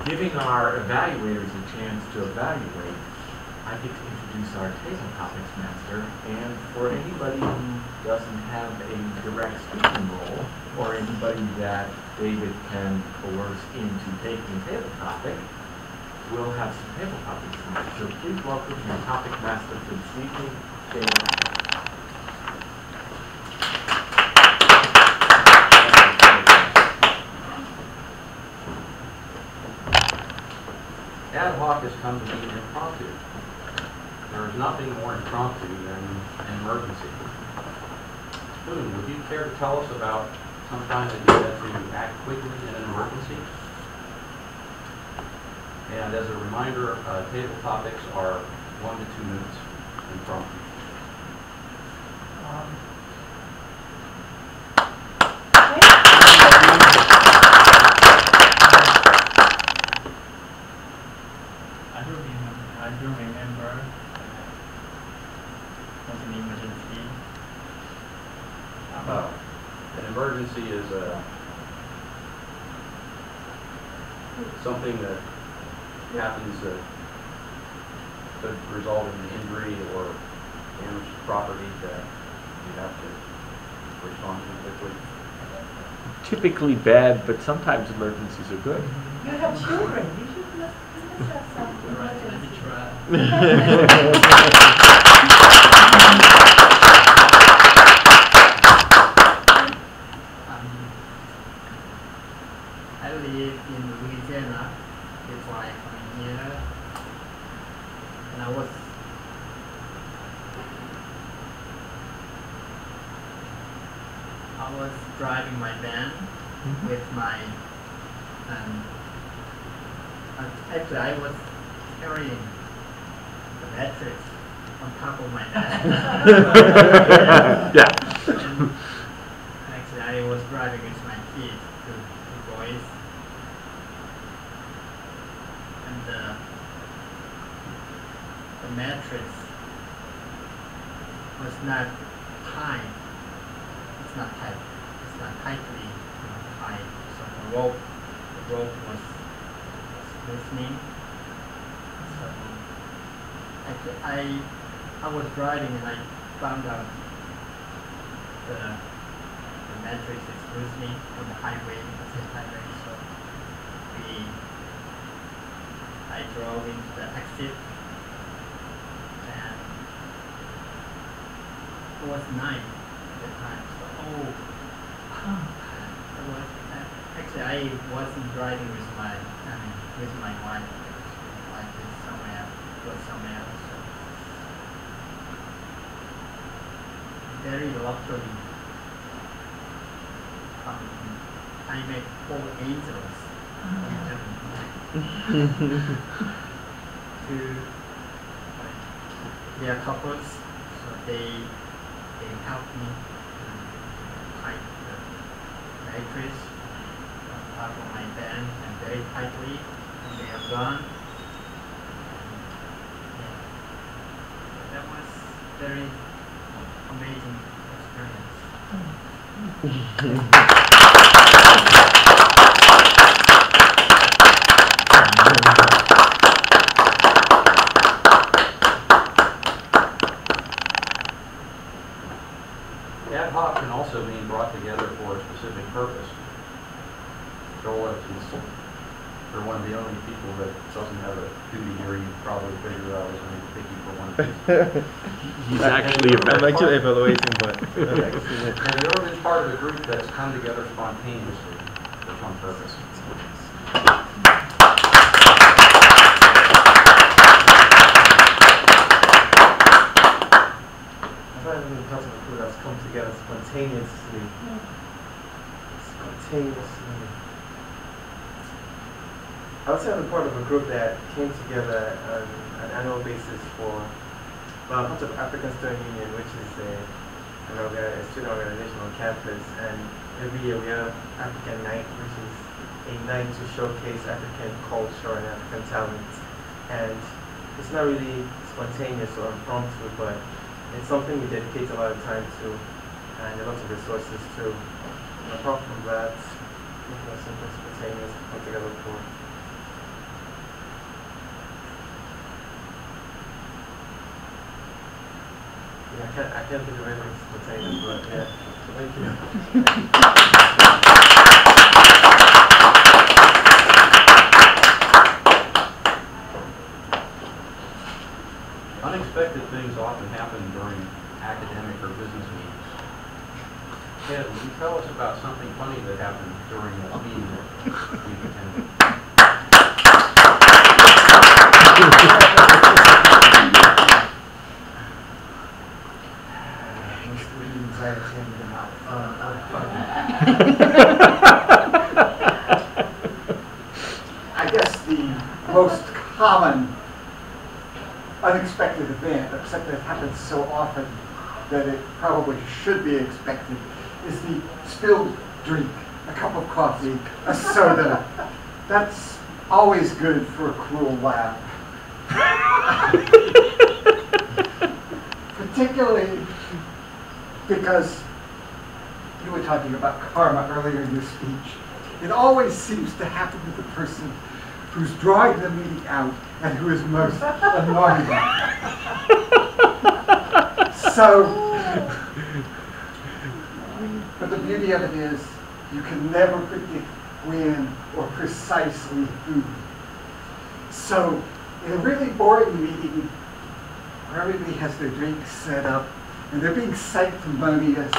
Giving our evaluators a chance to evaluate, I get to introduce our table topics master, and for anybody who doesn't have a direct speaking role, or anybody that David can coerce into taking a table topic, we'll have some table topics tonight. So please welcome your topic master for this evening, David. Ad hoc has come to be impromptu. There is nothing more impromptu than an emergency. Boone, would you care to tell us about some time that you had to act quickly in an emergency? And as a reminder, table topics are 1 to 2 minutes impromptu. I do remember was an emergency. An emergency is something that happens that could result in an injury or damage to property that you have to respond to quickly. Typically bad, but sometimes emergencies are good. You have children. You should have some emergency. I live in Louisiana before I come here, and I was driving my van with my actually I was carrying the mattress on top of my van. Yeah. And actually I was driving with my kids, two boys, and the mattress was not tight. It's not tight. It's not tightly tied. So the rope was loosening. So actually, I was driving and I found out the mattress is loosening on the highway. So I drove into the exit, and it was night at the time. So actually I wasn't driving with my wife. My wife is somewhere else. So very luckily, I met 4 angels. They are couples, so they helped me tie the mattress on top of my van and very tightly, and they are gone. Yeah. That was very amazing experience. Ad hoc can also mean brought together for a specific purpose. Joel, you're one of the only people that doesn't have a duty here, you probably figured out I was going to pick you for one of these. He's actually I'm actually evaluating, but And you're in part of a group that's come together spontaneously for some purpose. that's come together spontaneously. I would say I'm part of a group that came together on an annual basis for a bunch of African Student Union, which is a student organization on campus. And every year we have African Night, which is a night to showcase African culture and African talent. And it's not really spontaneous or impromptu, but it's something we dedicate a lot of time to and a lot of resources to. And apart from that, it's simple spontaneous come together for. I can't think of anything spontaneous, but yeah. Thank you. Unexpected things often happen during academic or business meetings. Ted, will you tell us about something funny that happened during a meeting that we've attended? Most of the meetings I attended are not I guess the most common unexpected event, except that it happens so often that it probably should be expected, is the spilled drink, a cup of coffee, a soda. That's always good for a cruel laugh. Particularly because you were talking about karma earlier in your speech. It always seems to happen to the person who's drawing the meeting out and who is most annoying. So, but the beauty of it is you can never predict when or precisely who. So, in a really boring meeting where everybody has their drinks set up and they're being sanctimonious,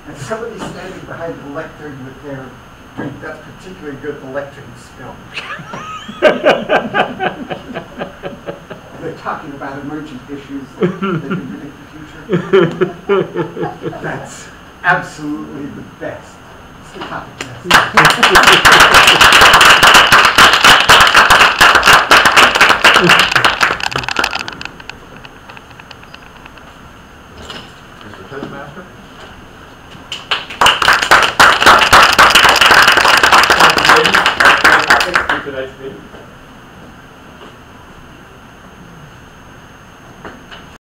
and somebody's standing behind the lectern with their drink, that's particularly good, the lectern spill. They're talking about emergent issues that can predict the future. That's absolutely the best. It's the topic best. Mr. Toastmaster? For tonight's